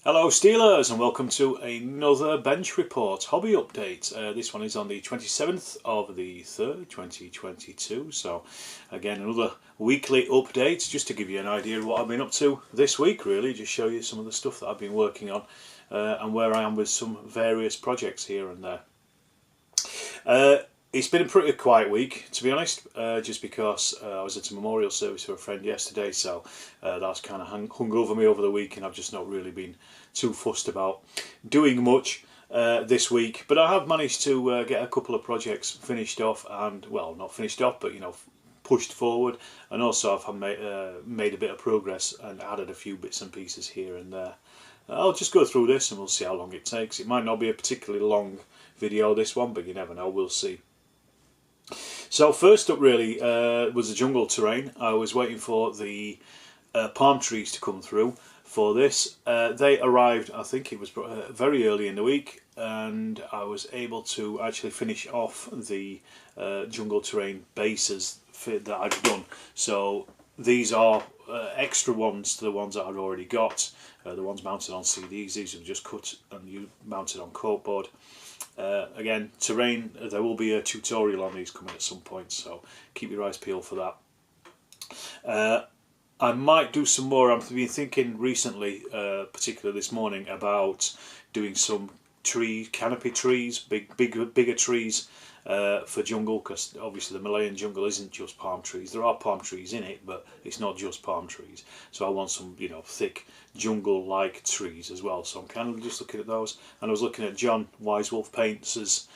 Hello Steelers and welcome to another bench report hobby update. This one is on the 27th of the 3rd 2022, so again another weekly update just to give you an idea of what I've been up to this week, really just show you some of the stuff that I've been working on and where I am with some various projects here and there. It's been a pretty quiet week, to be honest, just because I was at a memorial service for a friend yesterday, so that's kind of hung over me over the week, and I've just not really been too fussed about doing much this week. But I have managed to get a couple of projects finished off, and, well, not finished off, but, pushed forward, and also I've made a bit of progress and added a few bits and pieces here and there. I'll just go through this and we'll see how long it takes. It might not be a particularly long video, this one, but you never know, we'll see. So first up really was the jungle terrain. I was waiting for the palm trees to come through for this. They arrived, I think it was very early in the week, and I was able to actually finish off the jungle terrain bases that I'd done. So these are extra ones to the ones that I'd already got. The ones mounted on CDs, these are just cut and mounted on corkboard. Again, terrain, there will be a tutorial on these coming at some point, so keep your eyes peeled for that. I might do some more. I've been thinking recently, particularly this morning, about doing some canopy trees, bigger trees for jungle, because obviously the Malayan jungle isn't just palm trees. There are palm trees in it, but it's not just palm trees. So I want some, thick jungle-like trees as well. So I'm kind of just looking at those, and I was looking at John Wisewolf Paints'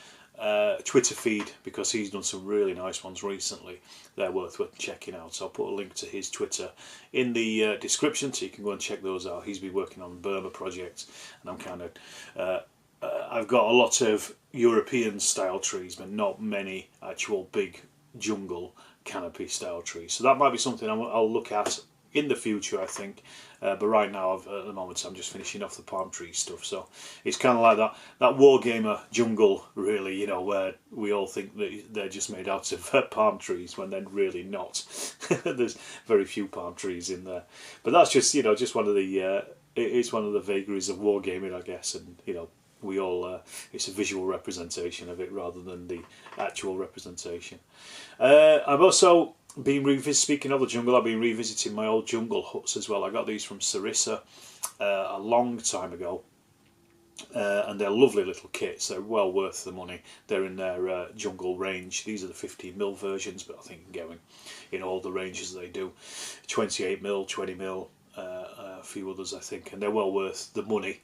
Twitter feed, because he's done some really nice ones recently. They're worth checking out. So I'll put a link to his Twitter in the description, so you can go and check those out. He's been working on the Burma project, and I'm kind of I've got a lot of European style trees, but not many actual big jungle canopy style trees. So that might be something I'll look at in the future, I think. But right now, at the moment, I'm just finishing off the palm tree stuff. So it's kind of like that Wargamer jungle, really, where we all think that they're just made out of palm trees, when they're really not. There's very few palm trees in there. But that's just, just one of the it's one of the vagaries of wargaming, I guess, and we all it's a visual representation of it rather than the actual representation. I've also been speaking of the jungle, I've been revisiting my old jungle huts as well. I got these from Sarissa a long time ago, and they're lovely little kits. They're well worth the money. They're in their jungle range. These are the 15mm versions, but I think you can get them in all the ranges they do. 28mm, 20mm, a few others I think, and they're well worth the money.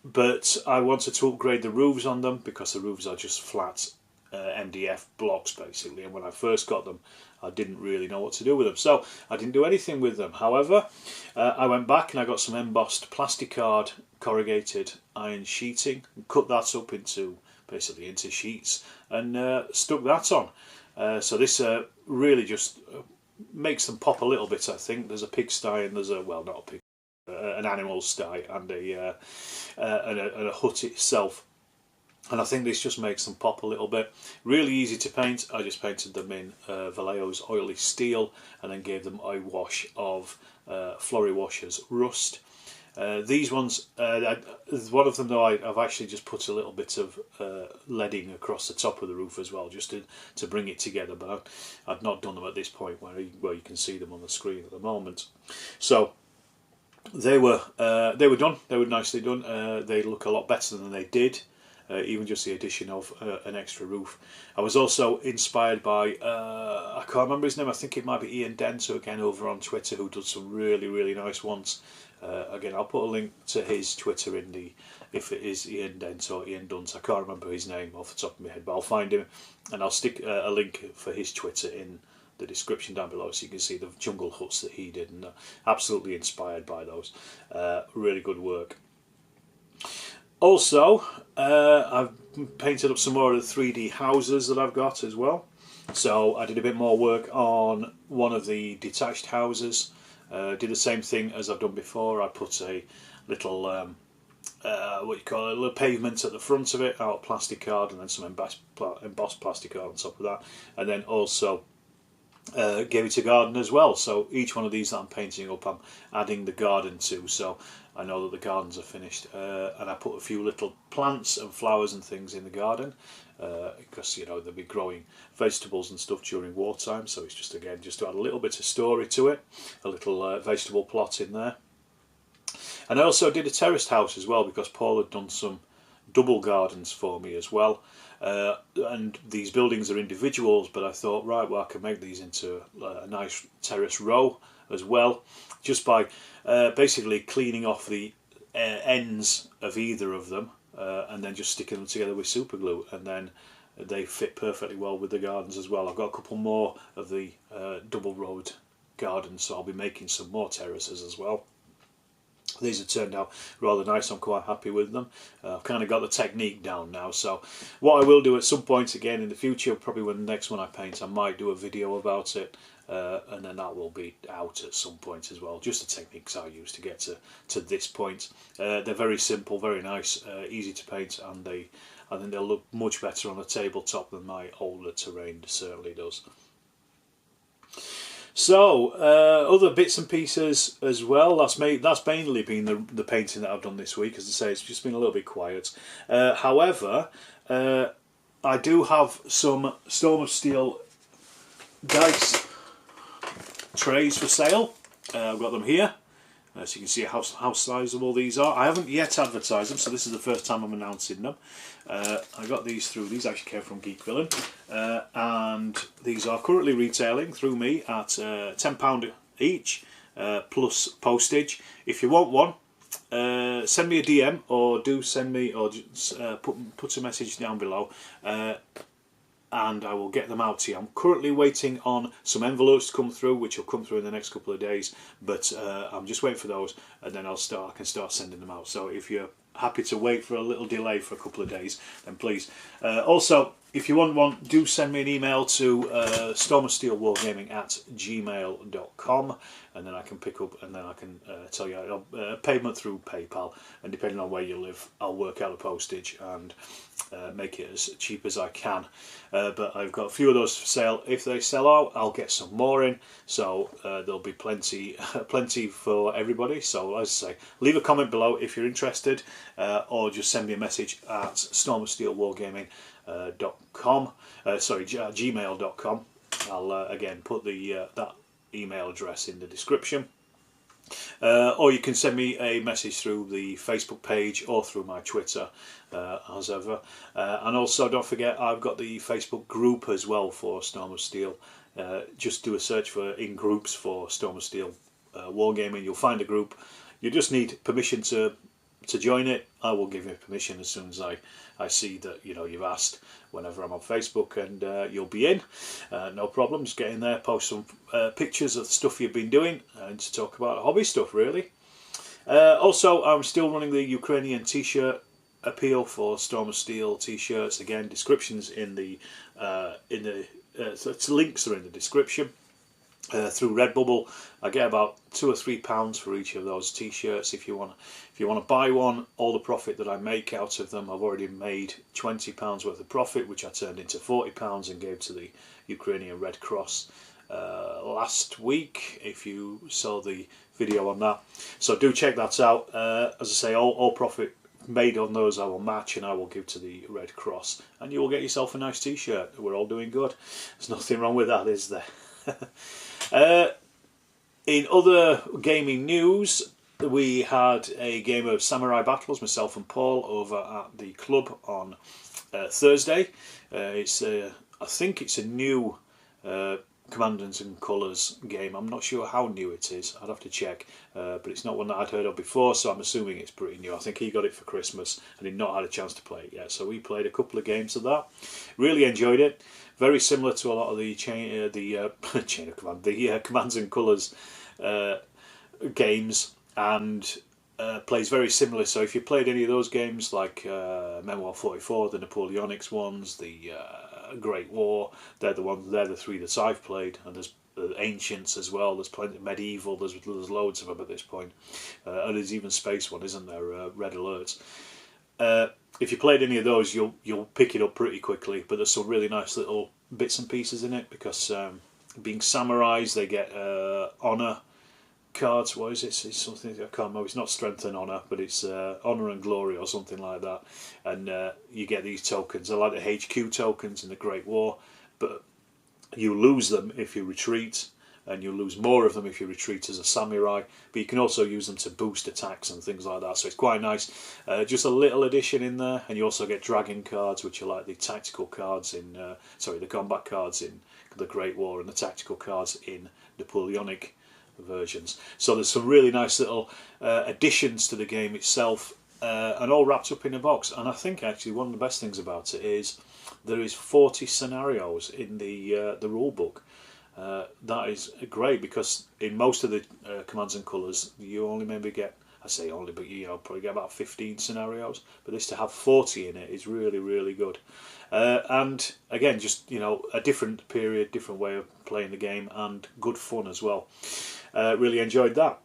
But I wanted to upgrade the roofs on them, because the roofs are just flat MDF blocks basically, and when I first got them I didn't really know what to do with them, so I didn't do anything with them. However, I went back and I got some embossed plasticard corrugated iron sheeting and cut that up into sheets and stuck that on. So this really just makes them pop a little bit, I think. There's a pigsty and there's not a pig, an animal sty, and a hut itself, and I think this just makes them pop a little bit. Really easy to paint. I just painted them in Vallejo's oily steel and then gave them a wash of Flory Washer's rust. These ones, one of them though, I've actually just put a little bit of leading across the top of the roof as well, just to bring it together, but I've not done them at this point where you can see them on the screen at the moment. So they were done. They were nicely done. They look a lot better than they did. Even just the addition of an extra roof. I was also inspired by, I can't remember his name, I think it might be Ian Dento again over on Twitter, who does some really nice ones. Again, I'll put a link to his Twitter in the, if it is Ian Dent or Ian Dunt, I can't remember his name off the top of my head, but I'll find him and I'll stick a link for his Twitter in the description down below, so you can see the jungle huts that he did, and absolutely inspired by those. Really good work. Also, I've painted up some more of the 3D houses that I've got as well. So I did a bit more work on one of the detached houses. Did the same thing as I've done before. I put a little, a little pavement at the front of it, out of plastic card, and then some embossed plastic card on top of that. And then also gave it a garden as well. So each one of these that I'm painting up, I'm adding the garden to, so I know that the gardens are finished. And I put a few little plants and flowers and things in the garden, because they'll be growing vegetables and stuff during wartime. So it's just, again, just to add a little bit of story to it, a little vegetable plot in there. And I also did a terraced house as well, because Paul had done some double gardens for me as well. And these buildings are individuals, but I thought, right, well, I can make these into a nice terrace row as well, just by basically cleaning off the ends of either of them, and then just sticking them together with super glue, and then they fit perfectly well with the gardens as well. I've got a couple more of the double road gardens, so I'll be making some more terraces as well. These have turned out rather nice. I'm quite happy with them. I've kind of got the technique down now, so what I will do at some point again in the future, probably when the next one I paint, I might do a video about it, and then that will be out at some point as well, just the techniques I use to get to this point. They're very simple, very nice, easy to paint, and I think they'll look much better on a tabletop than my older terrain certainly does. So, other bits and pieces as well. That's mainly been the painting that I've done this week. As I say, it's just been a little bit quiet. However, I do have some Storm of Steel dice trays for sale. I've got them here. So you can see how sizable these are. I haven't yet advertised them, so this is the first time I'm announcing them. I got these these actually came from Geek Villain, and these are currently retailing through me at £10 each, plus postage. If you want one, send me a DM, or do send me, or just, put a message down below, and I will get them out to you. I'm currently waiting on some envelopes to come through, which will come through in the next couple of days, but I'm just waiting for those, and then I can start sending them out. So if you're happy to wait for a little delay for a couple of days, then please. Also, if you want one, do send me an email to stormofsteelwargaming@gmail.com, and then I can pick up, and then I can tell you payment through PayPal, and depending on where you live, I'll work out the postage and make it as cheap as I can. But I've got a few of those for sale. If they sell out, I'll get some more in, so there'll be plenty for everybody. So as I say, leave a comment below if you're interested, or just send me a message at stormofsteelwargaming.com, gmail.com. I'll again put that email address in the description. Or you can send me a message through the Facebook page or through my Twitter, as ever. And also, don't forget, I've got the Facebook group as well for Storm of Steel. Just do a search in groups for Storm of Steel Wargaming. You'll find a group. You just need permission to join it. I will give you permission as soon as I see that you've asked, whenever I'm on Facebook, and you'll be in. No problem. Just get in there, post some pictures of the stuff you've been doing, and to talk about hobby stuff really. Also, I'm still running the Ukrainian t-shirt appeal for Storm of Steel t-shirts. Again, descriptions in the links are in the description. Through Redbubble, I get about £2 or £3 for each of those t-shirts. If you want to buy one, all the profit that I make out of them, I've already made £20 worth of profit, which I turned into £40 and gave to the Ukrainian Red Cross last week, if you saw the video on that. So do check that out. As I say, all profit made on those I will match, and I will give to the Red Cross, and you will get yourself a nice t-shirt. We're all doing good. There's nothing wrong with that, is there? In other gaming news, we had a game of Samurai Battles, myself and Paul, over at the club on Thursday. I think it's a new Commanders and Colours game. I'm not sure how new it is. I'd have to check, but it's not one that I'd heard of before, so I'm assuming it's pretty new. I think he got it for Christmas and he'd not had a chance to play it yet, so we played a couple of games of that. Really enjoyed it. Very similar to a lot of the Commands and Colours games, and plays very similar. So if you played any of those games, like Memoir 44, the Napoleonics ones, the Great War, they're the three that I've played, and there's Ancients as well. There's plenty of Medieval. There's loads of them at this point, and there's even Space one, isn't there? Red Alerts. If you played any of those, you'll pick it up pretty quickly. But there's some really nice little bits and pieces in it, because being samurais, they get honor cards. What is it? It's something I can't remember. It's not strength and honor, but it's honor and glory or something like that. And you get these tokens. I like the HQ tokens in the Great War, but you lose them if you retreat, and you lose more of them if you retreat as a samurai. But you can also use them to boost attacks and things like that. So it's quite nice. Just a little addition in there, and you also get dragon cards, which are like the tactical cards in the combat cards in the Great War, and the tactical cards in Napoleonic versions. So there's some really nice little additions to the game itself, and all wrapped up in a box. And I think actually one of the best things about it is there is 40 scenarios in the rule book. That is great, because in most of the Commands and Colours you only maybe get, I say only, but probably get about 15 scenarios. But this to have 40 in it is really, really good. And again, just a different period, different way of playing the game, and good fun as well. Really enjoyed that.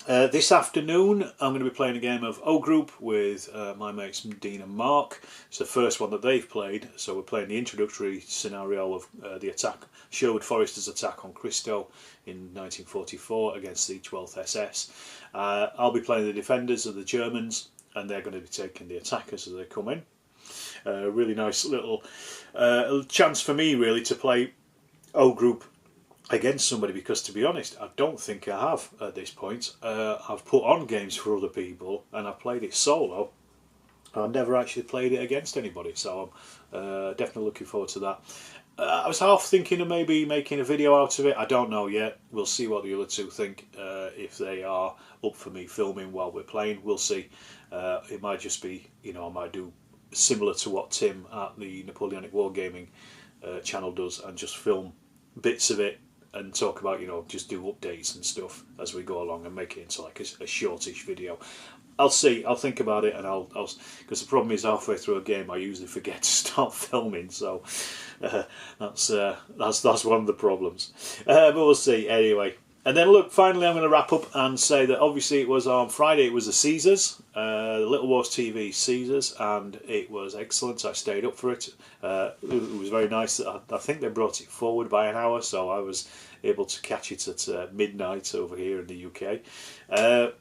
This afternoon I'm going to be playing a game of O Group with my mates Dean and Mark. It's the first one that they've played, so we're playing the introductory scenario of the attack, Sherwood Foresters' attack on Cristo in 1944 against the 12th SS. I'll be playing the defenders of the Germans, and they're going to be taking the attackers as they come in. Really nice little chance for me really to play O Group against somebody, because to be honest I don't think I have at this point. I've put on games for other people and I've played it solo. I've never actually played it against anybody, so I'm definitely looking forward to that. I was half thinking of maybe making a video out of it. I don't know yet. We'll see what the other two think, if they are up for me filming while we're playing. We'll see. It might just be, I might do similar to what Tim at the Napoleonic Wargaming channel does, and just film bits of it and talk about, just do updates and stuff as we go along and make it into like a shortish video. I'll see. I'll think about it, and I'll because the problem is halfway through a game I usually forget to start filming, so that's one of the problems. But we'll see anyway. And then look, finally I'm going to wrap up and say that obviously it was on Friday, it was the Caesars, the Little Wars TV Caesars, and it was excellent. I stayed up for it. It was very nice. I think they brought it forward by an hour, so I was able to catch it at midnight over here in the UK.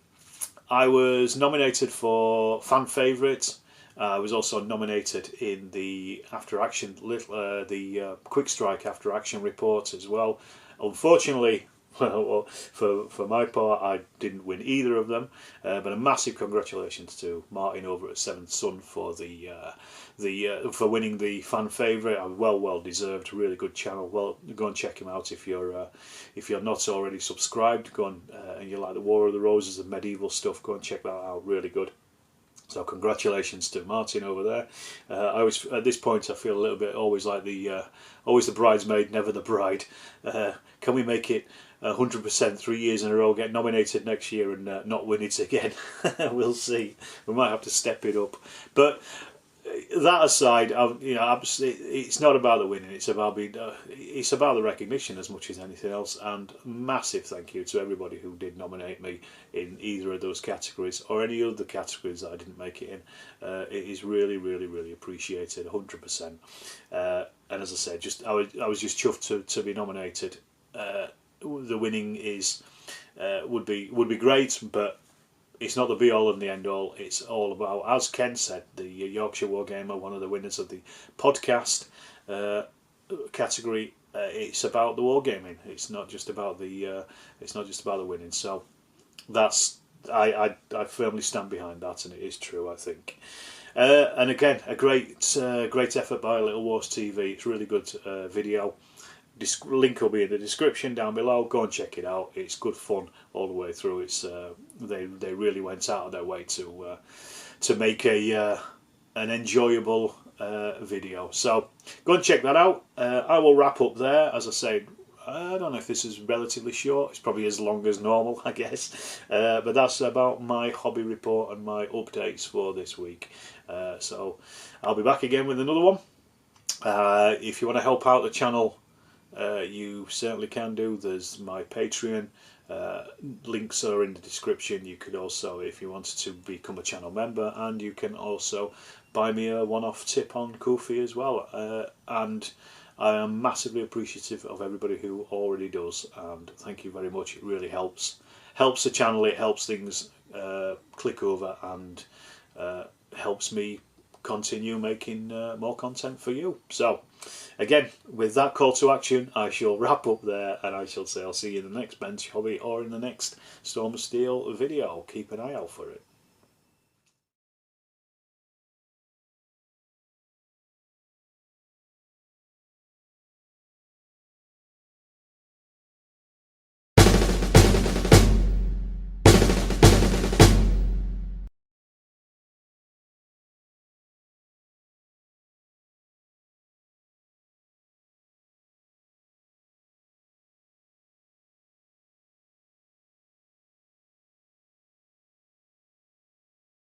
I was nominated for Fan Favourite. I was also nominated in the After Action, the Quick Strike After Action report as well. Unfortunately, well, for my part, I didn't win either of them, but a massive congratulations to Martin over at Seventh Son for for winning the Fan Favourite. Well deserved. Really good channel. Well, go and check him out if you're not already subscribed. Go on, and you like the War of the Roses and medieval stuff. Go and check that out. Really good. So congratulations to Martin over there. I always, at this point, I feel a little bit always like always the bridesmaid, never the bride. Can we make it 100% 3 years in a row, get nominated next year and not win it again? We'll see. We might have to step it up. But that aside, it's not about the winning. It's about it's about the recognition as much as anything else. And massive thank you to everybody who did nominate me in either of those categories or any other categories that I didn't make it in. It is really, really, really appreciated, 100%. And as I said, I was just chuffed to be nominated. The winning is would be great, but it's not the be all and the end all. It's all about, as Ken said, the Yorkshire Wargamer, one of the winners of the podcast category. It's about the wargaming. It's not just about the winning. So that's I firmly stand behind that, and it is true, I think. And again, a great effort by Little Wars TV. It's really good video. Link will be in the description down below. Go and check it out. It's good fun all the way through. It's they really went out of their way to make an enjoyable video. So go and check that out. I will wrap up there. As I said, I don't know if this is relatively short. It's probably as long as normal, I guess. But that's about my hobby report and my updates for this week. So I'll be back again with another one. If you want to help out the channel, you certainly can do. There's my Patreon. Links are in the description. You could also, if you wanted to, become a channel member, and you can also buy me a one-off tip on Ko-fi as well. And I am massively appreciative of everybody who already does, and thank you very much. It really helps the channel, it helps things click over, and helps me continue making more content for you. So again, with that call to action, I shall wrap up there, and I shall say I'll see you in the next bench hobby or in the next Storm of Steel video. Keep an eye out for it.